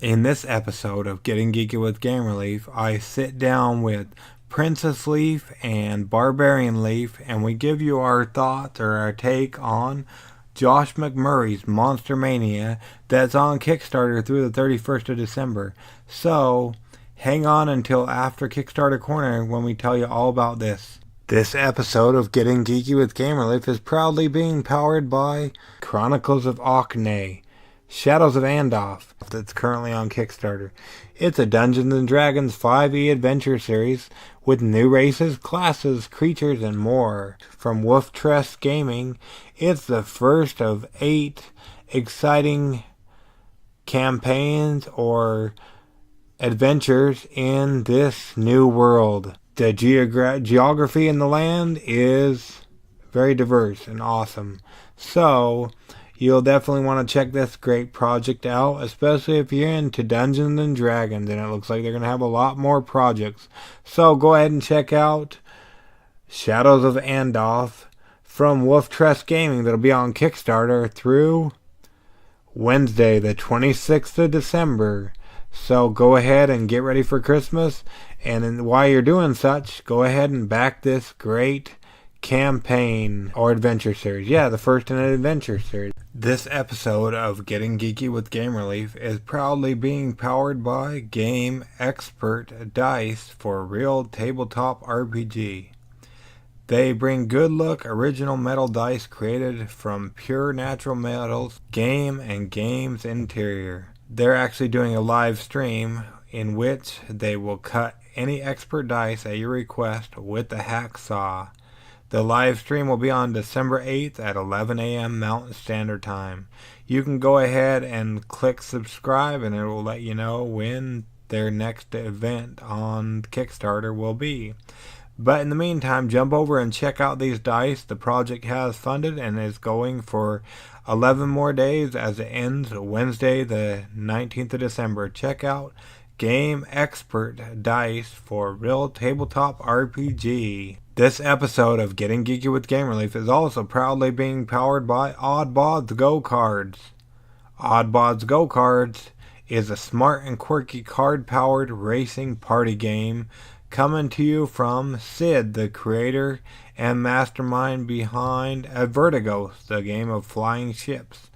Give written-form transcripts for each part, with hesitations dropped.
In this episode of Getting Geeky with Gamer Leaf, I sit down with Princess Leaf and Barbarian Leaf, and we give you our thoughts or our take on Josh McMurray's Monster Mania that's on Kickstarter through the 31st of December. So, hang on until after Kickstarter Corner when we tell you all about this. This episode of Getting Geeky with Gamer Leaf is proudly being powered by Chronicles of Awek'Nae, Shadows of Andolf, that's currently on Kickstarter. It's a Dungeons & Dragons 5e adventure series with new races, classes, creatures, and more. From Glyph Chess Gaming, it's the first of 8 exciting campaigns or adventures in this new world. The geography in the land is very diverse and awesome. So, you'll definitely want to check this great project out, especially if you're into Dungeons & Dragons, and it looks like they're going to have a lot more projects. So go ahead and check out Shadows of Andolf from Glyph Chess Gaming. That'll be on Kickstarter through Wednesday, the 26th of December. So go ahead and get ready for Christmas, and while you're doing such, go ahead and back this great campaign or adventure series. Yeah, the first in an adventure series. This episode of Getting Geeky with Gamer Leaf is proudly being powered by X-Pert dice for real tabletop RPG. They bring good look original metal dice created from pure natural metals, game and game's interior. They're actually doing a live stream in which they will cut any X-Pert dice at your request with the hacksaw. The live stream will be on December 8th at 11 a.m. Mountain Standard Time. You can go ahead and click subscribe, and it will let you know when their next event on Kickstarter will be. But in the meantime, jump over and check out these dice. The project has funded and is going for 11 more days as it ends Wednesday the 19th of December. Check out X-Pert dice for real tabletop RPG. This episode of Getting Geeky with Gamer Leaf is also proudly being powered by Oddbods G0-KARDS. Oddbods G0-KARDS is a smart and quirky card-powered racing party game coming to you from Sid, the creator and mastermind behind Vertigo, the game of flying ships.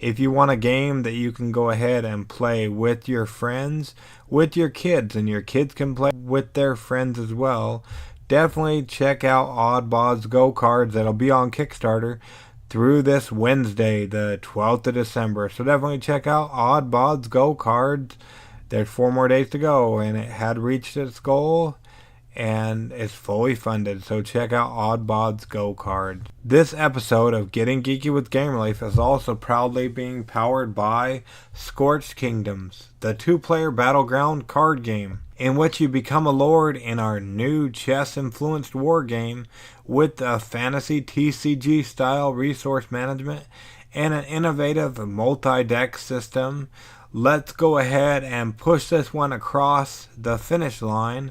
If you want a game that you can go ahead and play with your friends, with your kids, and your kids can play with their friends as well, definitely check out Oddbods G0-KARDS. That'll be on Kickstarter through this Wednesday, the 12th of December. So definitely check out Oddbods G0-KARDS. There's 4 more days to go, and it had reached its goal, and it's fully funded. So check out Oddbods G0-KARDS. This episode of Getting Geeky with Gamer Leaf is also proudly being powered by Scorched Kingdoms, the 2-player battleground card game, in which you become a lord in our new chess-influenced war game with a fantasy TCG-style resource management and an innovative multi-deck system. Let's go ahead and push this one across the finish line,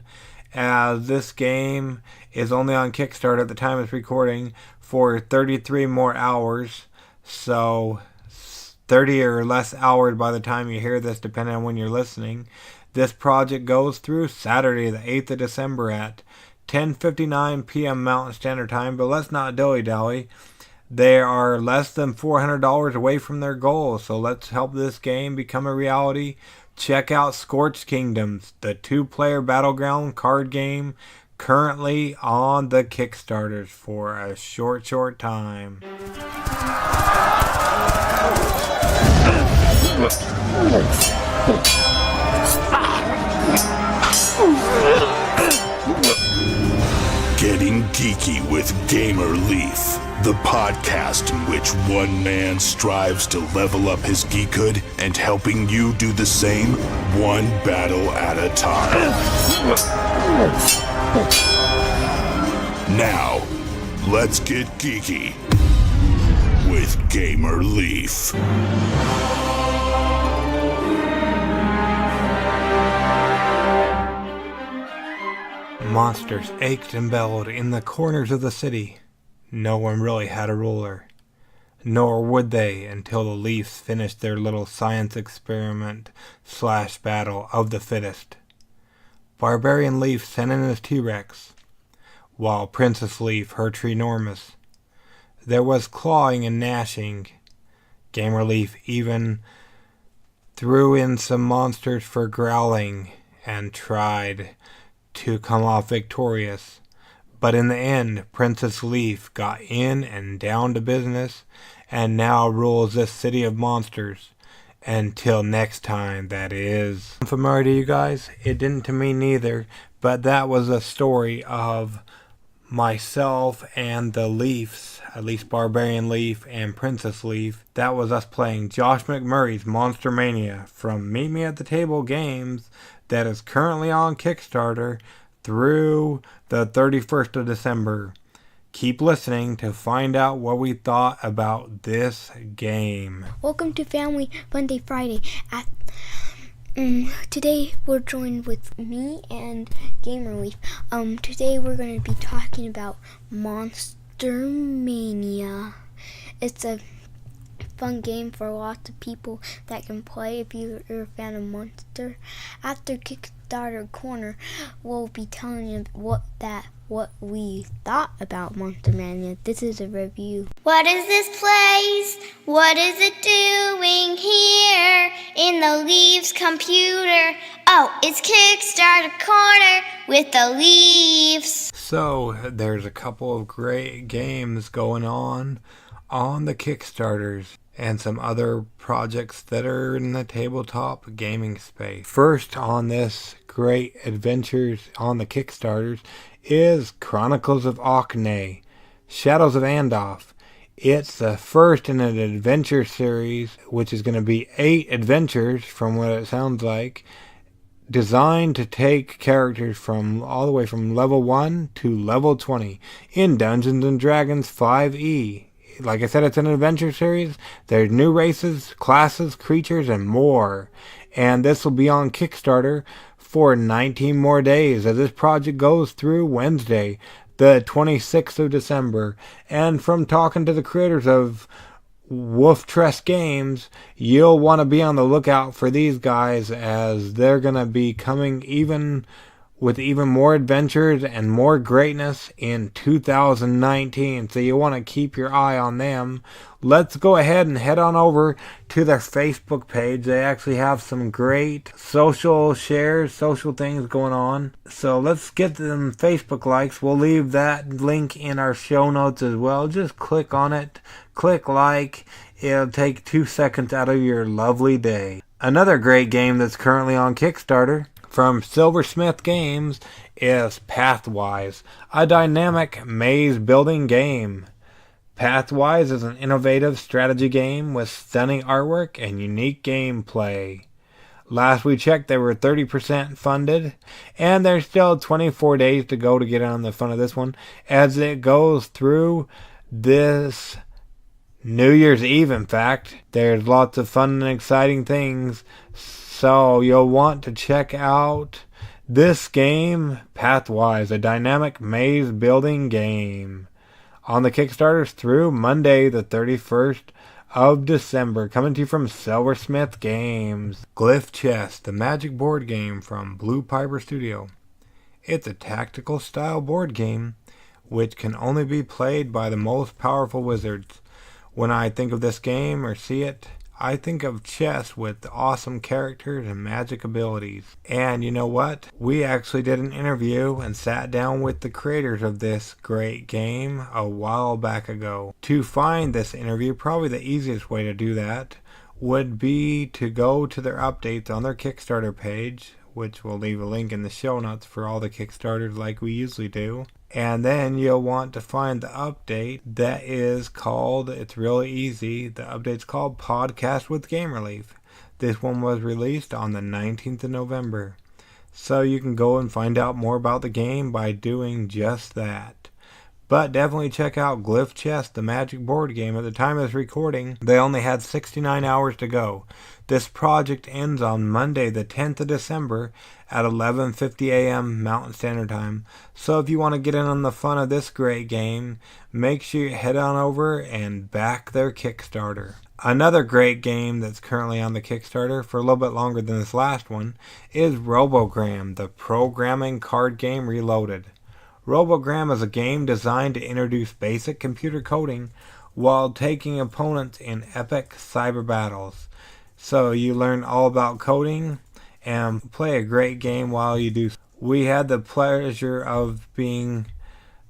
as this game is only on Kickstarter at the time of recording for 33 more hours. So 30 or less hours by the time you hear this, depending on when you're listening. This project goes through Saturday, the 8th of December at 10:59 p.m. Mountain Standard Time. But let's not dilly-dally. They are less than $400 away from their goal. So let's help this game become a reality. Check out Scorched Kingdoms, the 2-player battleground card game, currently on the Kickstarters for a short time. Getting Geeky with Gamer Leaf, the podcast in which one man strives to level up his geekhood and helping you do the same, one battle at a time. Now, let's get geeky with Gamer Leaf. Monsters ached and bellowed in the corners of the city. No one really had a ruler. nor would they until the Leafs finished their little science experiment / battle of the fittest. Barbarian Leaf sent in his T-Rex, while Princess Leaf her Treenormous. There was clawing and gnashing. Gamer Leaf even threw in some monsters for growling and tried to come off victorious. But in the end, Princess Leaf got in and down to business and now rules this city of monsters. Until next time, that is. Familiar to you guys? It didn't to me neither, but that was a story of myself and the Leafs, at least Barbarian Leaf and Princess Leaf. That was us playing Josh McMurray's Monster Mania from Meet Me at the Table Games that is currently on Kickstarter through the 31st of December. Keep listening to find out what we thought about this game. Welcome to Family Funday Friday. Today we're joined with me and Gamer Leaf. Today we're going to be talking about Monster Mania. It's a fun game for lots of people that can play if you're a fan of Monster. After Kickstarter Corner, we'll be telling you what we thought about Monster Mania. This is a review. What is this place? What is it doing here in the Leafs computer? Oh, it's Kickstarter Corner with the Leafs. So, there's a couple of great games going on the Kickstarters and some other projects that are in the tabletop gaming space. First on this great adventures on the Kickstarters is Chronicles of Awek'Nae, Shadows of Andolf. It's the first in an adventure series, which is going to be 8 adventures from what it sounds like, designed to take characters from all the way from level 1 to level 20 in Dungeons & Dragons 5e. Like I said, it's an adventure series. There's new races, classes, creatures, and more. And this will be on Kickstarter for 19 more days as this project goes through Wednesday, the 26th of December. And from talking to the creators of Wolf Tress Games, you'll want to be on the lookout for these guys as they're going to be coming with even more adventures and more greatness in 2019. So you want to keep your eye on them. Let's go ahead and head on over to their Facebook page. They actually have some great social shares, social things going on. So let's get them Facebook likes. We'll leave that link in our show notes as well. Just click on it. Click like. It'll take 2 seconds out of your lovely day. Another great game that's currently on Kickstarter from Silversmith Games is Pathwise, a dynamic maze building game. Pathwise is an innovative strategy game with stunning artwork and unique gameplay. Last we checked, they were 30% funded, and there's still 24 days to go to get on the fun of this one as it goes through this New Year's Eve. In fact, there's lots of fun and exciting things. So you'll want to check out this game, Pathwise, a dynamic maze building game, on the Kickstarters through Monday the 31st of December, coming to you from Silversmith Games. Glyph Chess, the magic board game from Blue Piper Studio. It's a tactical style board game which can only be played by the most powerful wizards. When I think of this game or see it, I think of chess with awesome characters and magic abilities. And you know what? We actually did an interview and sat down with the creators of this great game a while back ago. To find this interview, probably the easiest way to do that would be to go to their updates on their Kickstarter page, which we'll leave a link in the show notes for all the Kickstarters like we usually do. And then you'll want to find the update that is called, it's really easy, the update's called Podcast with Gamer Leaf. This one was released on the 19th of November. So you can go and find out more about the game by doing just that. But definitely check out Glyph Chess, the magic board game. At the time of this recording, they only had 69 hours to go. This project ends on Monday the 10th of December at 11:50 a.m. Mountain Standard Time. So if you want to get in on the fun of this great game, make sure you head on over and back their Kickstarter. Another great game that's currently on the Kickstarter for a little bit longer than this last one is Robogram, the programming card game reloaded. Robogram is a game designed to introduce basic computer coding while taking opponents in epic cyber battles. So you learn all about coding and play a great game while you do. We had the pleasure of being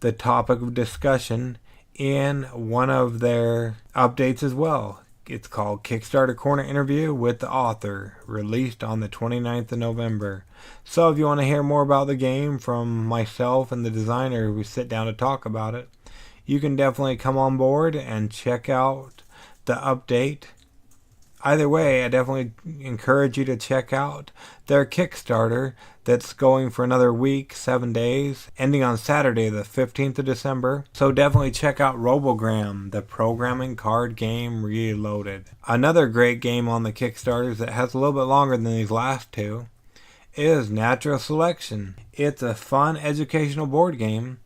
the topic of discussion in one of their updates as well. It's called Kickstarter Corner Interview with the Author, released on the 29th of November. So if you want to hear more about the game from myself and the designer who sit down to talk about it, you can definitely come on board and check out the update. Either way, I definitely encourage you to check out their Kickstarter that's going for another week, 7 days, ending on Saturday the 15th of December. So definitely check out Robogram, the programming card game reloaded. Another great game on the Kickstarters that has a little bit longer than these last two is Natural Selection. It's a fun educational board game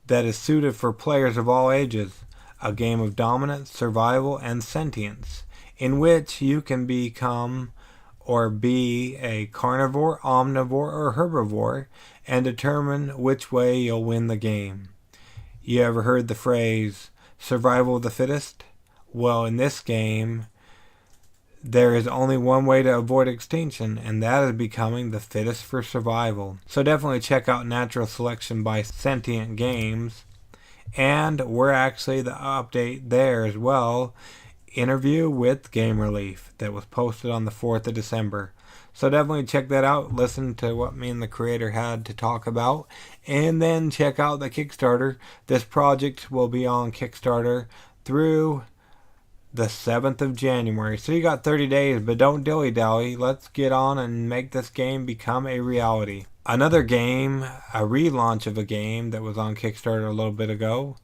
that is suited for players of all ages. A game of dominance, survival, and sentience, in which you can become or be a carnivore, omnivore, or herbivore and determine which way you'll win the game. You ever heard the phrase, survival of the fittest? Well, in this game, there is only one way to avoid extinction, and that is becoming the fittest for survival. So definitely check out Natural Selection by Sentient Games. And we're actually the update there as well. Interview with Gamer Leaf that was posted on the 4th of December. So definitely check that out. Listen to what me and the creator had to talk about. And then check out the Kickstarter. This project will be on Kickstarter through the 7th of January. So you got 30 days, but don't dilly-dally. Let's get on and make this game become a reality. Another game, a relaunch of a game that was on Kickstarter a little bit ago.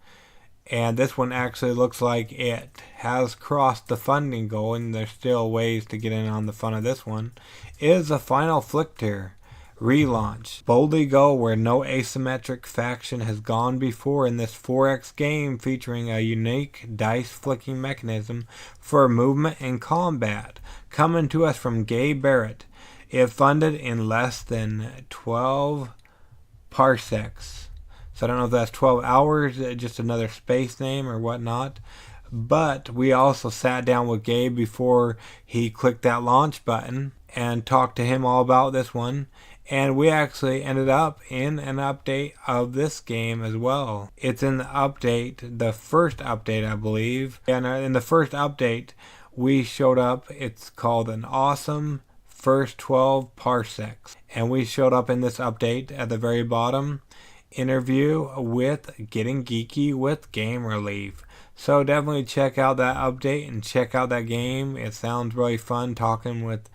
And this one actually looks like it has crossed the funding goal, and there's still ways to get in on the fun of this one, is a Final Flicker relaunch. Boldly go where no asymmetric faction has gone before in this 4X game featuring a unique dice flicking mechanism for movement and combat. Coming to us from Gabe Barrett. It funded in less than 12 parsecs. So I don't know if that's 12 hours, just another space name or whatnot. But we also sat down with Gabe before he clicked that launch button and talked to him all about this one. And we actually ended up in an update of this game as well. It's in the update, the first update, I believe. And in the first update, we showed up. It's called an awesome first 12 parsecs. And we showed up in this update at the very bottom. Interview with Getting Geeky with Gamer Leaf. So definitely check out that update and check out that game. It sounds really fun talking with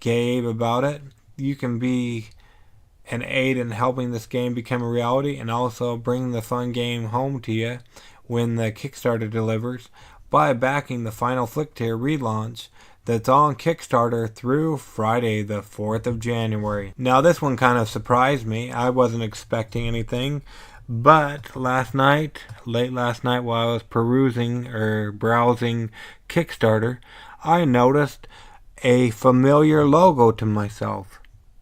Gabe about it. You can be an aid in helping this game become a reality and also bring the fun game home to you when the Kickstarter delivers by backing the Final Flicker relaunch that's on Kickstarter through Friday the 4th of January. Now this one kind of surprised me. I wasn't expecting anything, but late last night while I was browsing Kickstarter, I noticed a familiar logo to myself.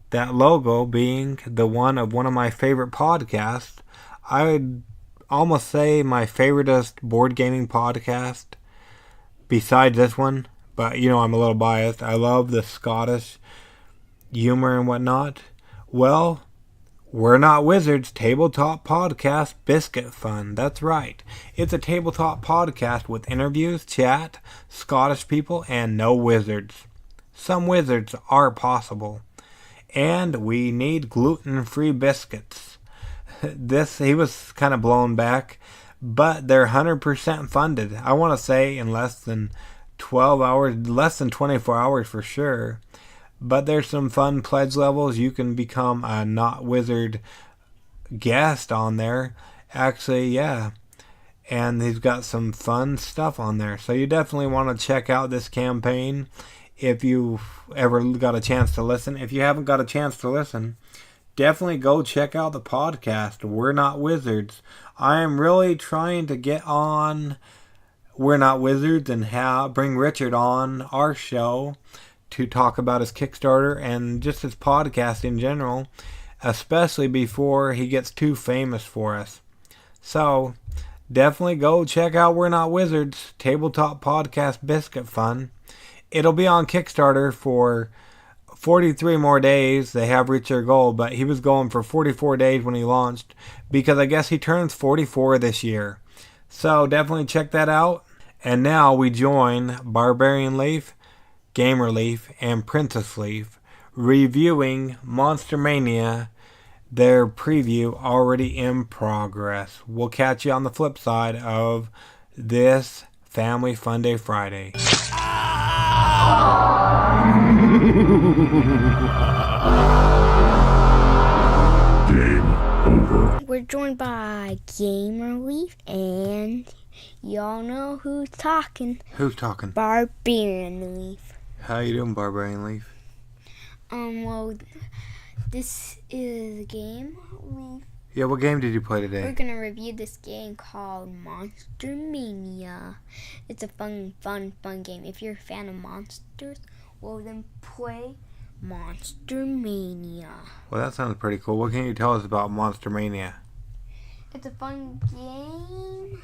That logo being the one of my favorite podcasts. I would almost say my favoriteest board gaming podcast besides this one. But, you know, I'm a little biased. I love the Scottish humor and whatnot. Well, We're Not Wizards Tabletop Podcast Biscuit Fun. That's right. It's a tabletop podcast with interviews, chat, Scottish people, and no wizards. Some wizards are possible. And we need gluten-free biscuits. He was kind of blown back, but they're 100% funded. I want to say in less than 12 hours, less than 24 hours for sure. But there's some fun pledge levels. You can become a not wizard guest on there. Actually, yeah. And he's got some fun stuff on there. So you definitely want to check out this campaign. if you've ever got a chance to listen. If you haven't got a chance to listen, definitely go check out the podcast, We're Not Wizards. I am really trying to get on We're Not Wizards and bring Richard on our show to talk about his Kickstarter and just his podcast in general, especially before he gets too famous for us. So, definitely go check out We're Not Wizards, Tabletop Podcast Biscuit Fun. It'll be on Kickstarter for 43 more days. They have reached their goal, but he was going for 44 days when he launched because I guess he turns 44 this year. So, definitely check that out. And now we join Barbarian Leaf, Gamer Leaf, and Princess Leaf reviewing Monster Mania, their preview already in progress. We'll catch you on the flip side of this Family Funday Friday. Game over. We're joined by Gamer Leaf, and y'all know who's talking. Who's talking? Barbarian Leaf. How you doing, Barbarian Leaf? Well, this is a game. Yeah, what game did you play We're today? gonna review this game called Monster Mania. It's a fun game. If you're a fan of monsters, well then play Monster Mania. Well, that sounds pretty cool. What can you tell us about Monster Mania? It's a fun game.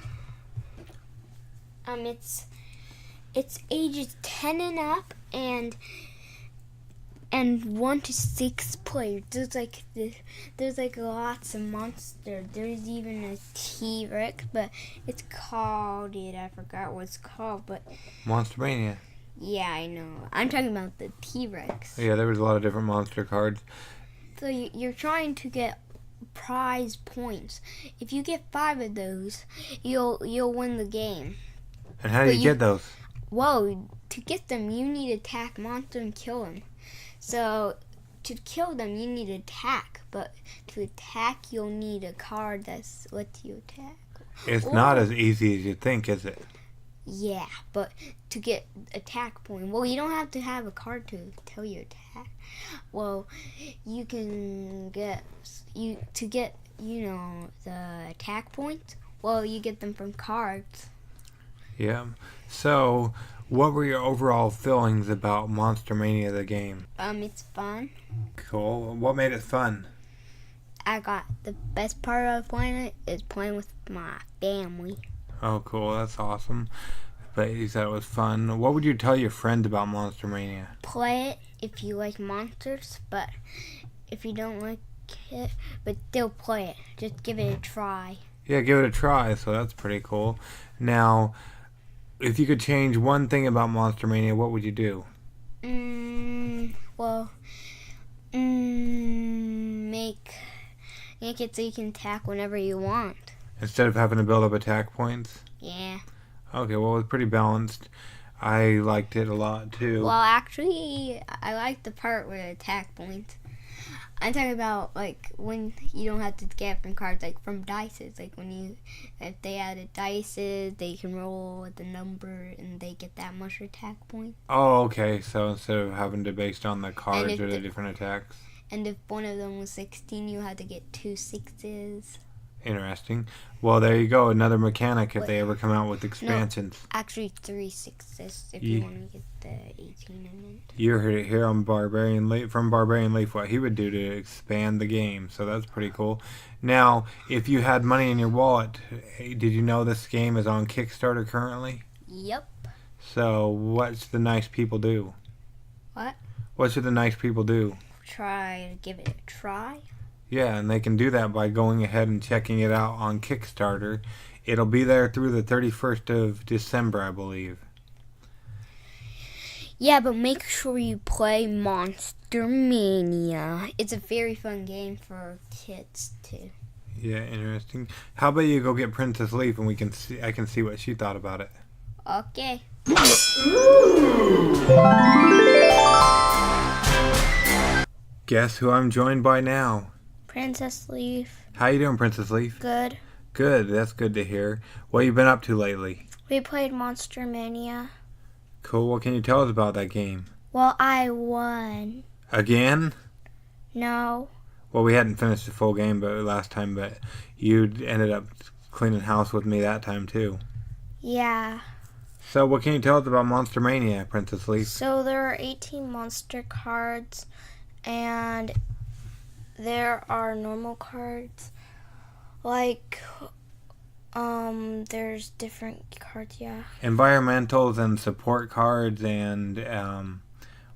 It's ages 10 and up, and 1 to 6 players. There's lots of monsters. There's even a T-Rex, but it's called I forgot what it's called, but Monster Mania. yeah, I know. I'm talking about the T-Rex. Yeah, there was a lot of different monster cards. So you're trying to get prize points. If you get 5 of those, you'll win the game. And how do you get those? Whoa, to get them, you need to attack monster and kill them. So, to kill them, you need to attack. But to attack, you'll need a card that lets you attack. It's not as easy as you think, is it? Yeah, but to get attack point, well, you don't have to have a card to tell you attack. Well, you can get, the attack points, well, you get them from cards. Yeah. So, what were your overall feelings about Monster Mania, the game? It's fun. Cool. What made it fun? I got the best part of playing it is playing with my family. Oh, cool. That's awesome. But you said it was fun. What would you tell your friends about Monster Mania? Play it if you like monsters, but if you don't like it, but still play it. Just give it a try. Yeah, give it a try. So that's pretty cool. Now, if you could change one thing about Monster Mania, what would you do? Make it so you can attack whenever you want. Instead of having to build up attack points? Yeah. Okay, well, it was pretty balanced. I liked it a lot, too. Well, actually, I like the part with attack points. I'm talking about, when you don't have to get from cards, from dices. If they added dices, they can roll the number, and they get that much attack point. Oh, okay. So instead of having to based on the cards or the different attacks. And if one of them was 16, you had to get 2 6s. Interesting. Well, there you go. Another mechanic if they ever come out with expansions. No, actually 3 6s if you want to get the 18 in it. You heard it here on Barbarian Leaf, from Barbarian Leaf, what he would do to expand the game. So that's pretty cool. Now, if you had money in your wallet, did you know this game is on Kickstarter currently? Yep. So what should the nice people do? What? What should the nice people do? Try to give it a try. Yeah, and they can do that by going ahead and checking it out on Kickstarter. It'll be there through the 31st of December, I believe. Yeah, but make sure you play Monster Mania. It's a very fun game for kids, too. Yeah, interesting. How about you go get Princess Leaf and I can see what she thought about it. Okay. Guess who I'm joined by now? Princess Leaf. How you doing, Princess Leaf? Good. Good, that's good to hear. What you been up to lately? We played Monster Mania. Cool, what can you tell us about that game? Well, I won. Again? No. Well, we hadn't finished the full game last time, but you ended up cleaning house with me that time too. Yeah. So what can you tell us about Monster Mania, Princess Leaf? So there are 18 monster cards, and there are normal cards. Like, there's different cards, yeah. Environmentals and support cards and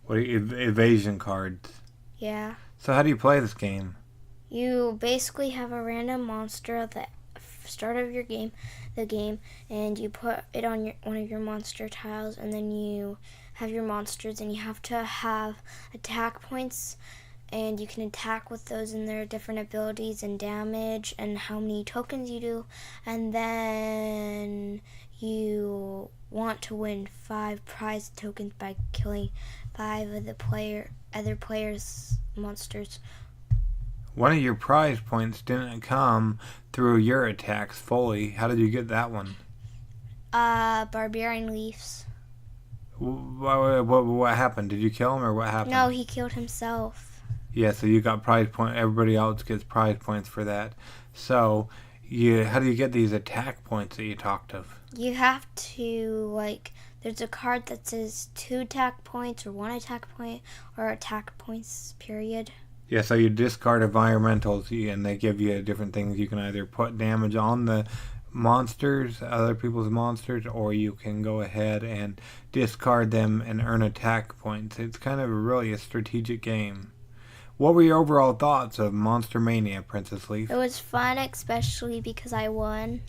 evasion cards. Yeah. So how do you play this game? You basically have a random monster at the start of the game, and you put it on one of your monster tiles, and then you have your monsters, and you have to have attack points, and you can attack with those and their different abilities and damage and how many tokens you do, and then you want to win 5 prize tokens by killing 5 of the other players' monsters. One of your prize points didn't come through your attacks fully. How did you get that one? Barbarian leaves. What happened? Did you kill him or what happened? No, he killed himself. Yeah, so you got prize point. Everybody else gets prize points for that. So, how do you get these attack points that you talked of? You have to, there's a card that says 2 attack points or 1 attack point or attack points, period. Yeah, so you discard environmentals and they give you different things. You can either put damage on the monsters, other people's monsters, or you can go ahead and discard them and earn attack points. It's kind of really a strategic game. What were your overall thoughts of Monster Mania, Princess Leaf? It was fun, especially because I won.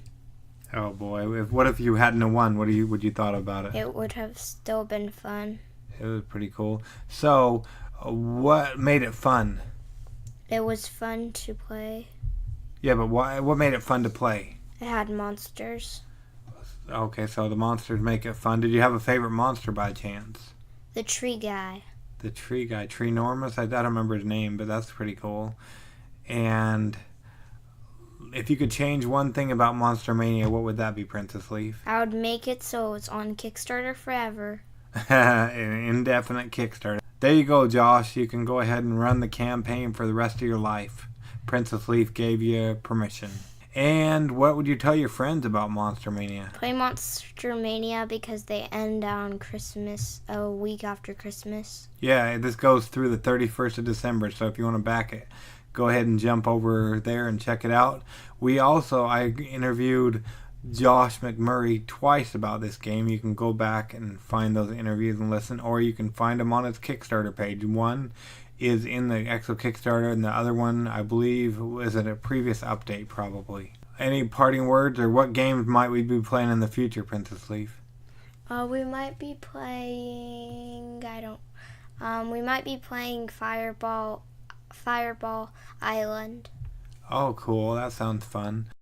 Oh boy, what if you hadn't won? What would you thought about it? It would have still been fun. It was pretty cool. So, what made it fun? It was fun to play. Yeah, but what made it fun to play? It had monsters. Okay, so the monsters make it fun. Did you have a favorite monster by chance? The tree guy. The tree guy, Tree-normous? I don't remember his name, but that's pretty cool. And if you could change one thing about Monster Mania, what would that be, Princess Leaf? I would make it so it's on Kickstarter forever. An indefinite Kickstarter. There you go, Josh. You can go ahead and run the campaign for the rest of your life. Princess Leaf gave you permission. And what would you tell your friends about Monster Mania? Play Monster Mania because they end on Christmas, a week after Christmas. Yeah, this goes through the 31st of December, so if you want to back it, go ahead and jump over there and check it out. I interviewed Josh McMurray twice about this game. You can go back and find those interviews and listen, or you can find them on his Kickstarter page. One is in the actual Kickstarter, and the other one, I believe, was at a previous update, probably. Any parting words, or what games might we be playing in the future, Princess Leaf? We might be playing, we might be playing Fireball Island. Oh, cool. That sounds fun.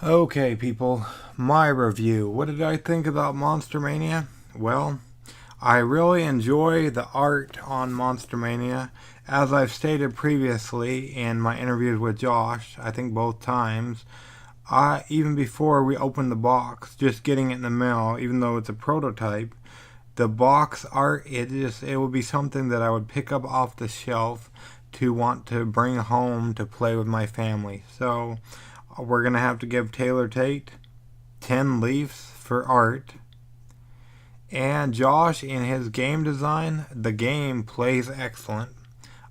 Okay, people, my review. What did I think about Monster Mania? Well, I really enjoy the art on Monster Mania. As I've stated previously in my interviews with Josh, I think both times, Even before we opened the box, just getting it in the mail, even though it's a prototype, the box art, it would be something that I would pick up off the shelf to want to bring home to play with my family. So we're going to have to give Taylor Tate 10 leaves for art. And Josh, in his game design, the game plays excellent.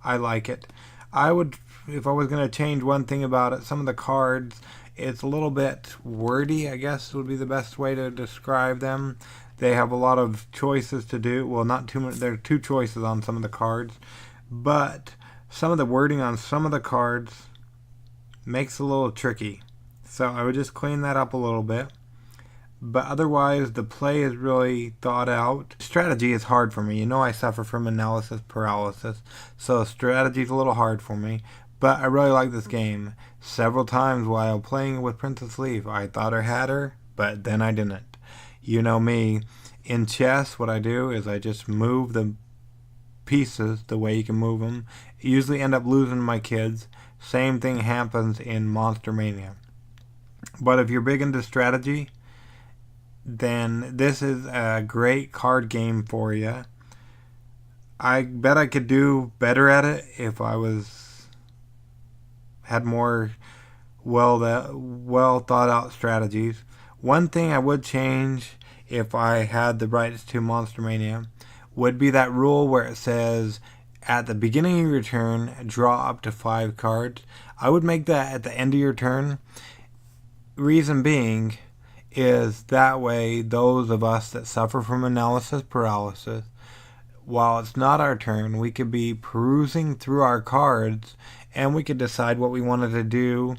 I like it. If I was going to change one thing about it, some of the cards, it's a little bit wordy, I guess would be the best way to describe them. They have a lot of choices to do. Well, not too many. There are 2 choices on some of the cards. But some of the wording on some of the cards makes it a little tricky. So I would just clean that up a little bit. But otherwise, the play is really thought out. Strategy is hard for me. You know I suffer from analysis paralysis. So strategy is a little hard for me. But I really like this game. Several times while playing with Princess Leaf, I thought I had her, but then I didn't. You know me. In chess, what I do is I just move the pieces the way you can move them. I usually end up losing my kids. Same thing happens in Monster Mania. But if you're big into strategy, then this is a great card game for you. I bet I could do better at it if I had more well thought out strategies. One thing I would change if I had the rights to Monster Mania would be that rule where it says at the beginning of your turn, draw up to 5 cards. I would make that at the end of your turn. Reason being is that way those of us that suffer from analysis paralysis, while it's not our turn, we could be perusing through our cards and we could decide what we wanted to do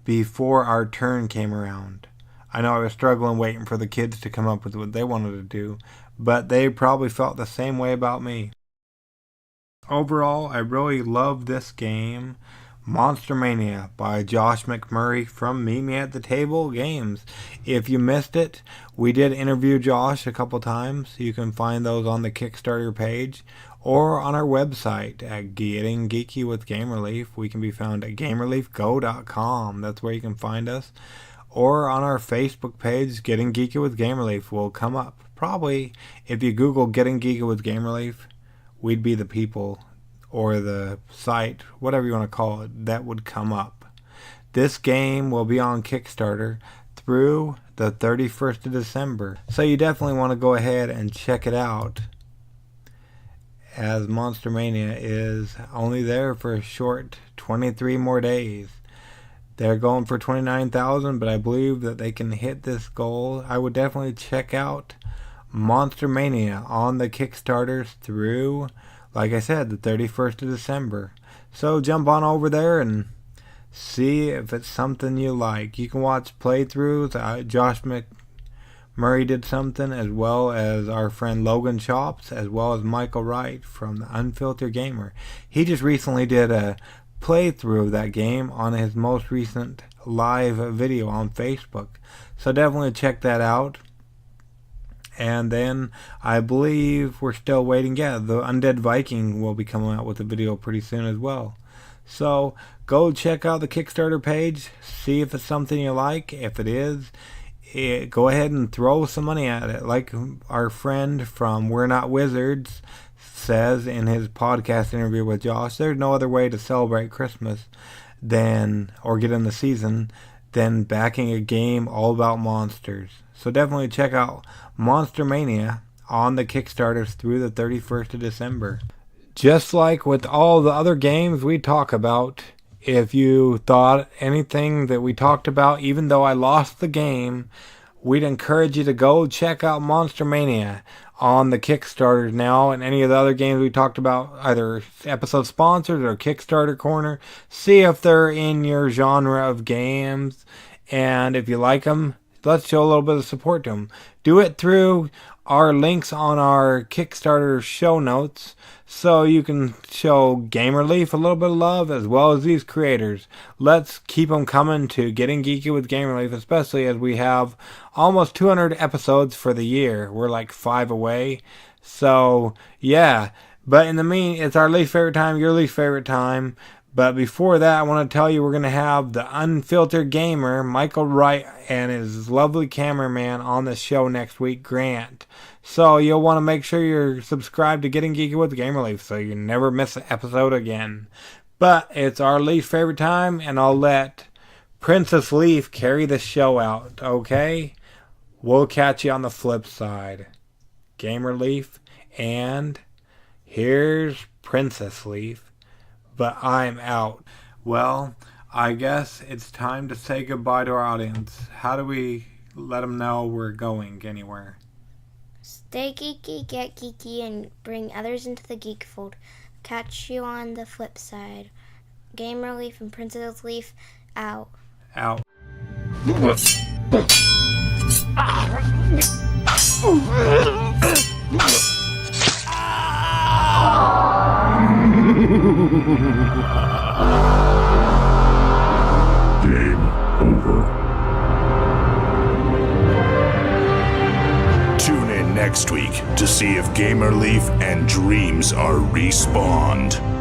before our turn came around. I know I was struggling waiting for the kids to come up with what they wanted to do, but they probably felt the same way about me. Overall, I really love this game, Monster Mania by Josh McMurray from Meet Me at the Table Games. If you missed it, we did interview Josh a couple times. You can find those on the Kickstarter page or on our website at Getting Geeky with Gamer Leaf. We can be found at gamerleafgo.com. That's where you can find us. Or on our Facebook page, Getting Geeky with Gamer Leaf will come up. Probably, if you Google Getting Geeky with Gamer Leaf, we'd be the people or the site, whatever you want to call it, that would come up. This game will be on Kickstarter through the 31st of December. So you definitely want to go ahead and check it out, as Monster Mania is only there for a short 23 more days. They're going for 29,000, but I believe that they can hit this goal. I would definitely check out Monster Mania on the Kickstarters through, like I said, the 31st of December. So jump on over there and see if it's something you like. You can watch playthroughs. Josh McMurray did something, as well as our friend Logan Chops, as well as Michael Wright from the Unfiltered Gamer. He just recently did a playthrough of that game on his most recent live video on Facebook. So definitely check that out. And then I believe we're still waiting. Yeah, the Undead Viking will be coming out with a video pretty soon as well. So go check out the Kickstarter page. See if it's something you like. If it is, go ahead and throw some money at it. Like our friend from We're Not Wizards says in his podcast interview with Josh, there's no other way to celebrate Christmas or get in the season than backing a game all about monsters. So definitely check out Monster Mania on the Kickstarters through the 31st of December. Just like with all the other games we talk about, if you thought anything that we talked about, even though I lost the game, we'd encourage you to go check out Monster Mania on the Kickstarter now, and any of the other games we talked about, either episode sponsors or Kickstarter Corner. See if they're in your genre of games, and if you like them, let's show a little bit of support to them. Do it through our links on our Kickstarter show notes, so you can show Gamer Leaf a little bit of love, as well as these creators. Let's keep them coming to Getting Geeky with Gamer Leaf, especially as we have almost 200 episodes for the year. We're like 5 away. So, yeah. But in the it's our least favorite time, your least favorite time. But before that, I want to tell you we're going to have the unfiltered gamer, Michael Wright, and his lovely cameraman on the show next week, Grant. So you'll want to make sure you're subscribed to Getting Geeky with Gamer Leaf so you never miss an episode again. But it's our least favorite time, and I'll let Princess Leaf carry the show out, okay? We'll catch you on the flip side. Gamer Leaf, and here's Princess Leaf. But I'm out. Well, I guess it's time to say goodbye to our audience. How do we let them know we're going anywhere? Stay geeky, get geeky, and bring others into the geek fold. Catch you on the flip side. Gamer Leaf and Princess Leaf, out. Out. Game over. Tune in next week to see if Gamer Leaf and Dreams are respawned.